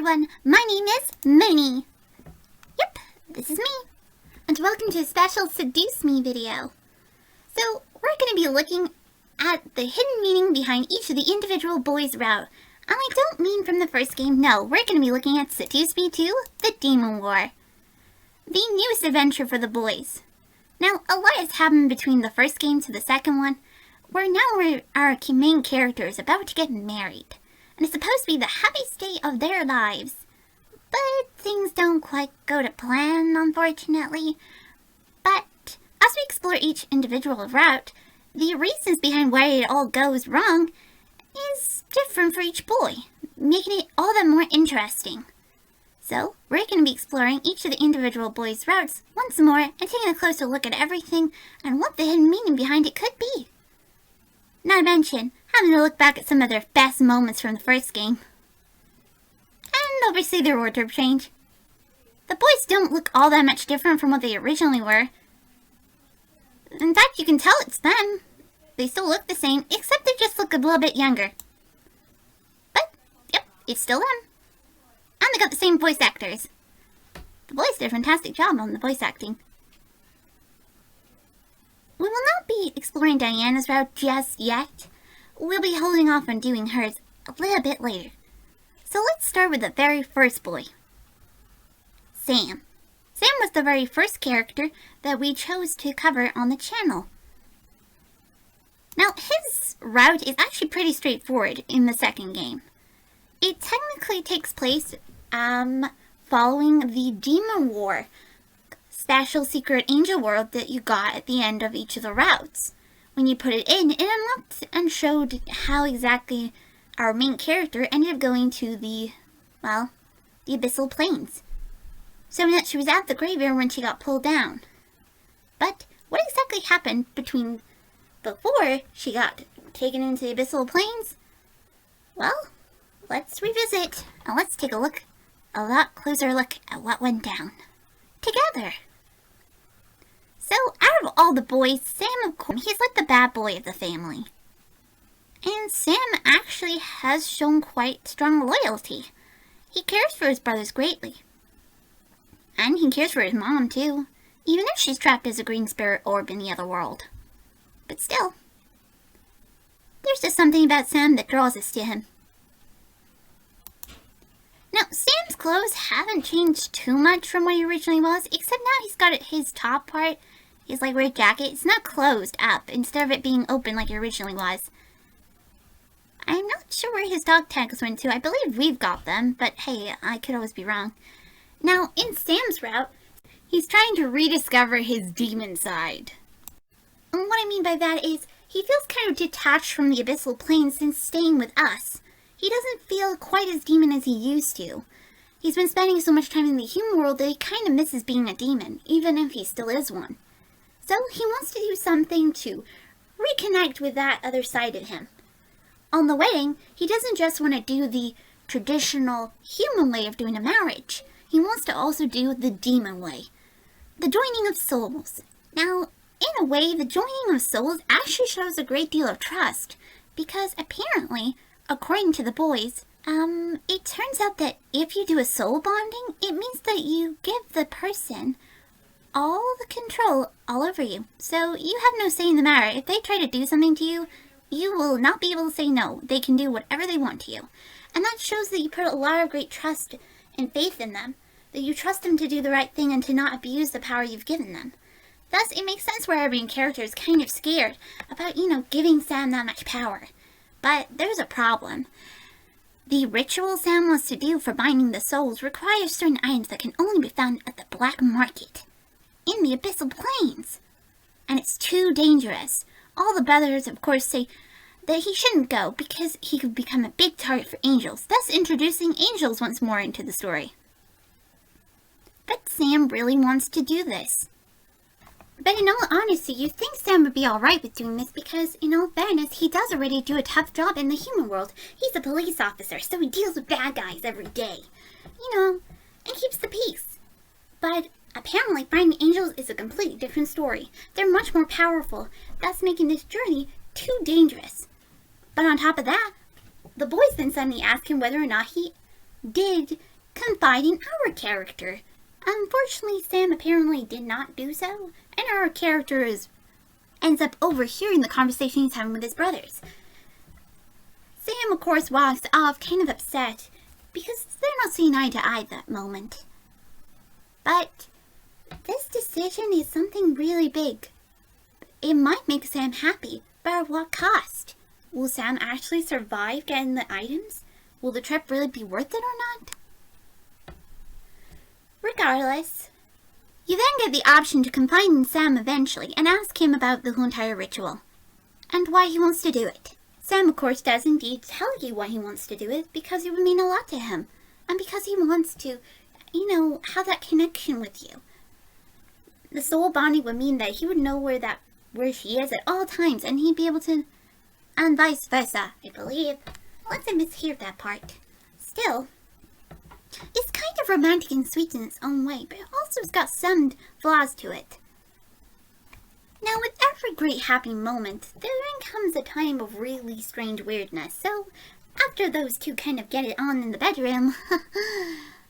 everyone, my name is Mooney. Yep, this is me. And welcome to a special Seduce Me video. So, we're going to be looking at the hidden meaning behind each of the individual boys' route. And I don't mean from the first game, no, we're going to be looking at Seduce Me 2, The Demon War. The newest adventure for the boys. Now, a lot has happened between the first game to the second one, where now our main character is about to get married. And it's supposed to be the happiest day of their lives. But things don't quite go to plan, unfortunately. But as we explore each individual route, the reasons behind why it all goes wrong is different for each boy, making it all the more interesting. So, we're going to be exploring each of the individual boys' routes once more and taking a closer look at everything and what the hidden meaning behind it could be. Not to mention, having to look back at some of their best moments from the first game. And obviously their wardrobe change. The boys don't look all that much different from what they originally were. In fact, you can tell it's them. They still look the same, except they just look a little bit younger. But, yep, it's still them. And they got the same voice actors. The boys did a fantastic job on the voice acting. We will not be exploring Diana's route just yet. We'll be holding off on doing hers a little bit later. So let's start with the very first boy. Sam. Sam was the very first character that we chose to cover on the channel. Now, his route is actually pretty straightforward in the second game. It technically takes place following the Demon War special secret angel world that you got at the end of each of the routes. When you put it in, it unlocked and showed how exactly our main character ended up going to the abyssal plains. So that she was at the graveyard when she got pulled down. But what exactly happened before she got taken into the abyssal plains? Well, let's revisit and let's take a lot closer look at what went down together. So, out of all the boys, Sam, of course, he's like the bad boy of the family. And Sam actually has shown quite strong loyalty. He cares for his brothers greatly. And he cares for his mom, too, even if she's trapped as a green spirit orb in the other world. But still, there's just something about Sam that draws us to him. Now, Sam's clothes haven't changed too much from what he originally was, except now he's got his top part, his red jacket, it's not closed up instead of it being open like it originally was. I'm not sure where his dog tags went to. I believe we've got them, but hey, I could always be wrong. Now, in Sam's route, he's trying to rediscover his demon side. And what I mean by that is, he feels kind of detached from the abyssal plains since staying with us. He doesn't feel quite as demon as he used to. He's been spending so much time in the human world that he kind of misses being a demon, even if he still is one. So he wants to do something to reconnect with that other side of him. On the wedding, he doesn't just want to do the traditional human way of doing a marriage. He wants to also do the demon way. The joining of souls. Now, in a way, the joining of souls actually shows a great deal of trust, because apparently, according to the boys, it turns out that if you do a soul bonding, it means that you give the person all the control all over you. So you have no say in the matter. If they try to do something to you, you will not be able to say no. They can do whatever they want to you. And that shows that you put a lot of great trust and faith in them. That you trust them to do the right thing and to not abuse the power you've given them. Thus, it makes sense where our main character is kind of scared about, giving Sam that much power. But there's a problem. The ritual Sam wants to do for binding the souls requires certain items that can only be found at the black market in the abyssal plains. And it's too dangerous. All the brothers, of course, say that he shouldn't go because he could become a big target for angels, thus introducing angels once more into the story. But Sam really wants to do this. But in all honesty, you'd think Sam would be alright with doing this because, in all fairness, he does already do a tough job in the human world. He's a police officer, so he deals with bad guys every day. And keeps the peace. But apparently, finding angels is a completely different story. They're much more powerful, thus making this journey too dangerous. But on top of that, the boys then suddenly ask him whether or not he did confide in our character. Unfortunately, Sam apparently did not do so, and our character ends up overhearing the conversation he's having with his brothers. Sam, of course, walks off kind of upset because they're not seeing eye to eye at that moment. But this decision is something really big. It might make Sam happy, but at what cost? Will Sam actually survive getting the items? Will the trip really be worth it or not? Regardless, you then get the option to confide in Sam eventually and ask him about the whole entire ritual and why he wants to do it. Sam, of course, does indeed tell you why he wants to do it because it would mean a lot to him and because he wants to, have that connection with you. The soul bonding would mean that he would know where she is at all times and he'd be able to, and vice versa, I believe. Unless I mishear that part. Still, it's kind of romantic and sweet in its own way, but it also has got some flaws to it. Now, with every great happy moment, there then comes a time of really strange weirdness. So, after those two kind of get it on in the bedroom,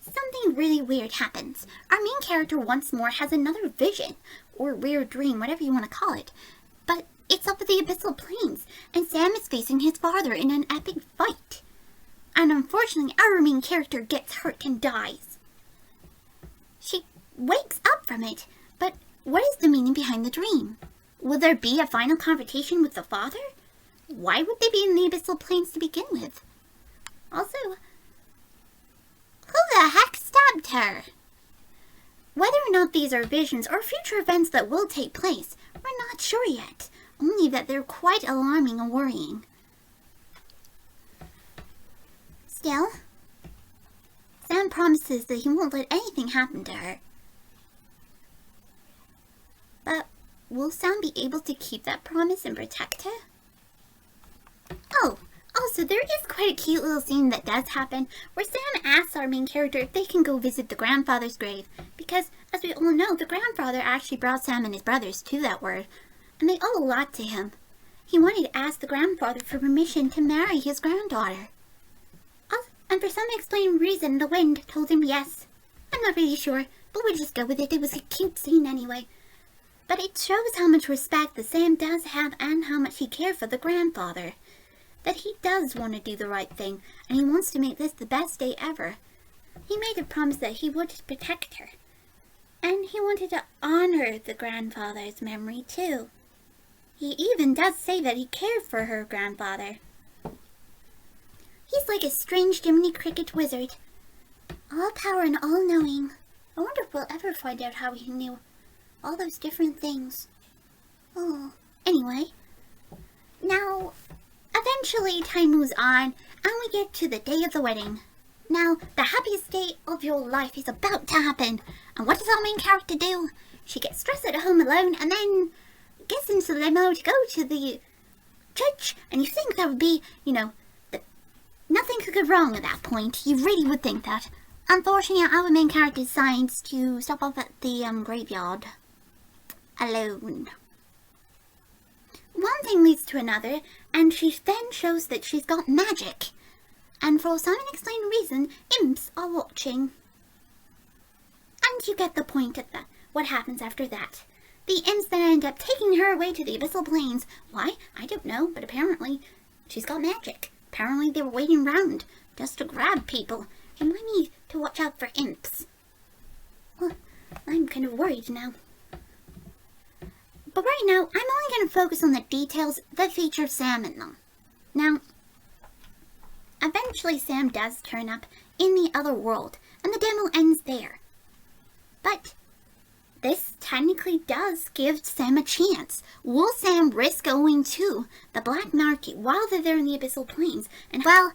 something really weird happens. Our main character once more has another vision, or weird dream, whatever you want to call it. But it's up at the abyssal plains, and Sam is facing his father in an epic fight. And unfortunately, our main character gets hurt and dies. She wakes up from it, but what is the meaning behind the dream? Will there be a final confrontation with the father? Why would they be in the abyssal plains to begin with? Also, who the heck stabbed her? Whether or not these are visions or future events that will take place, we're not sure yet. Only that they're quite alarming and worrying. Still, Sam promises that he won't let anything happen to her. But will Sam be able to keep that promise and protect her? Oh, also there is quite a cute little scene that does happen where Sam asks our main character if they can go visit the grandfather's grave. Because, as we all know, the grandfather actually brought Sam and his brothers to that world, and they owe a lot to him. He wanted to ask the grandfather for permission to marry his granddaughter. And for some unexplained reason, the wind told him yes. I'm not really sure, but we'll just go with it. It was a cute scene anyway. But it shows how much respect that Sam does have and how much he cares for the grandfather. That he does want to do the right thing, and he wants to make this the best day ever. He made a promise that he would protect her. And he wanted to honor the grandfather's memory too. He even does say that he cared for her grandfather. He's like a strange Jiminy Cricket wizard. All power and all knowing. I wonder if we'll ever find out how he knew all those different things. Oh, anyway. Now, eventually time moves on and we get to the day of the wedding. Now, the happiest day of your life is about to happen. And what does our main character do? She gets dressed at home alone and then gets into the limo to go to the church. And you think that would be, nothing could go wrong at that point. You really would think that. Unfortunately, our main character decides to stop off at the graveyard alone. One thing leads to another, and she then shows that she's got magic. And for some unexplained reason, imps are watching. And you get the point of what happens after that. The imps then end up taking her away to the abyssal plains. Why? I don't know, but apparently she's got magic. Apparently they were waiting around just to grab people. And we need to watch out for imps. Well, I'm kind of worried now. But right now, I'm only going to focus on the details that feature Sam in them. Now, eventually Sam does turn up in the other world, and the demo ends there. But this technically does give Sam a chance. Will Sam risk going to the black market while they're there in the abyssal plains? And well,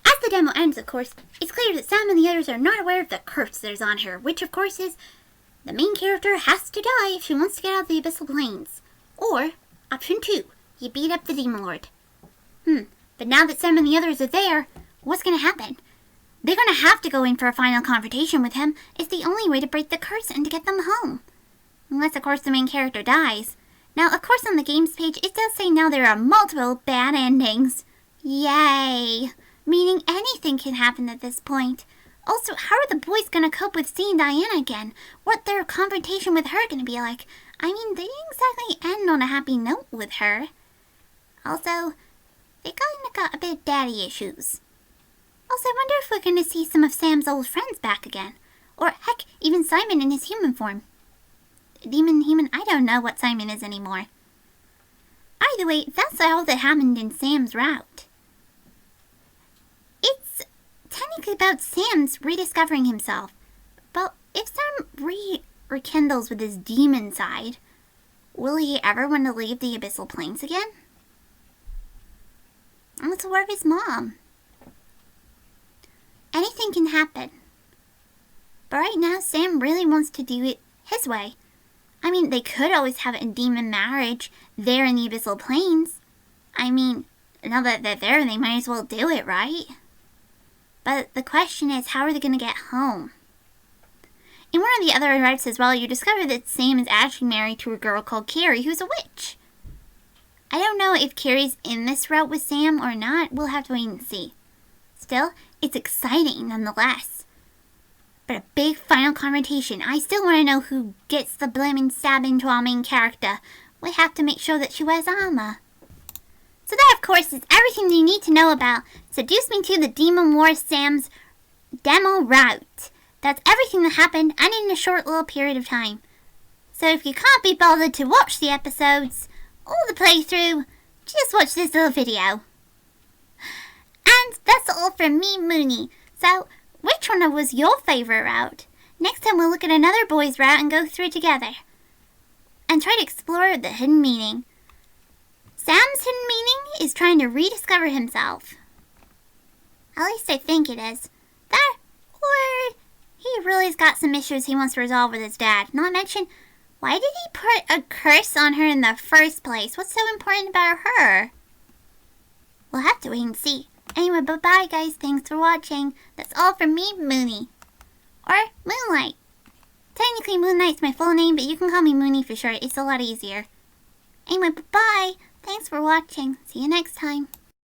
as the demo ends, of course, it's clear that Sam and the others are not aware of the curse that is on her, which of course is the main character has to die if she wants to get out of the abyssal plains. Or, option 2, you beat up the demon lord. But now that Sam and the others are there, what's going to happen? They're going to have to go in for a final confrontation with him. It's the only way to break the curse and to get them home. Unless, of course, the main character dies. Now, of course, on the games page, it does say now there are multiple bad endings. Yay! Meaning anything can happen at this point. Also, how are the boys gonna cope with seeing Diana again? What their confrontation with her gonna be like? I mean, they didn't exactly end on a happy note with her. Also, they kinda got a bit of daddy issues. Also, I wonder if we're gonna see some of Sam's old friends back again. Or, heck, even Simon in his human form. Demon, I don't know what Simon is anymore. Either way, that's all that happened in Sam's route. It's technically about Sam's rediscovering himself. But if Sam rekindles with his demon side, will he ever want to leave the Abyssal Plains again? And what's the word of his mom? Anything can happen. But right now, Sam really wants to do it his way. I mean, they could always have a demon marriage there in the Abyssal Plains. I mean, now that they're there, they might as well do it, right? But the question is, how are they going to get home? In one of the other routes as well, you discover that Sam is actually married to a girl called Carrie, who's a witch. I don't know if Carrie's in this route with Sam or not. We'll have to wait and see. Still, it's exciting nonetheless. But a big final confrontation. I still want to know who gets the blaming stab into our main character. We have to make sure that she wears armor. So that, of course, is everything you need to know about Seduce Me to the Demon War Sam's demo route. That's everything that happened, and in a short little period of time. So if you can't be bothered to watch the episodes or the playthrough, just watch this little video. And that's all from me, Mooney. So, which one was your favorite route? Next time we'll look at another boy's route and go through it together. And try to explore the hidden meaning. Sam's hidden meaning is trying to rediscover himself. At least I think it is. That, or he really's got some issues he wants to resolve with his dad. Not to mention, why did he put a curse on her in the first place? What's so important about her? We'll have to wait and see. Anyway, bye-bye, guys. Thanks for watching. That's all from me, Mooney. Or Moonlight. Technically, Moonlight's my full name, but you can call me Mooney for short. It's a lot easier. Anyway, bye-bye. Thanks for watching. See you next time.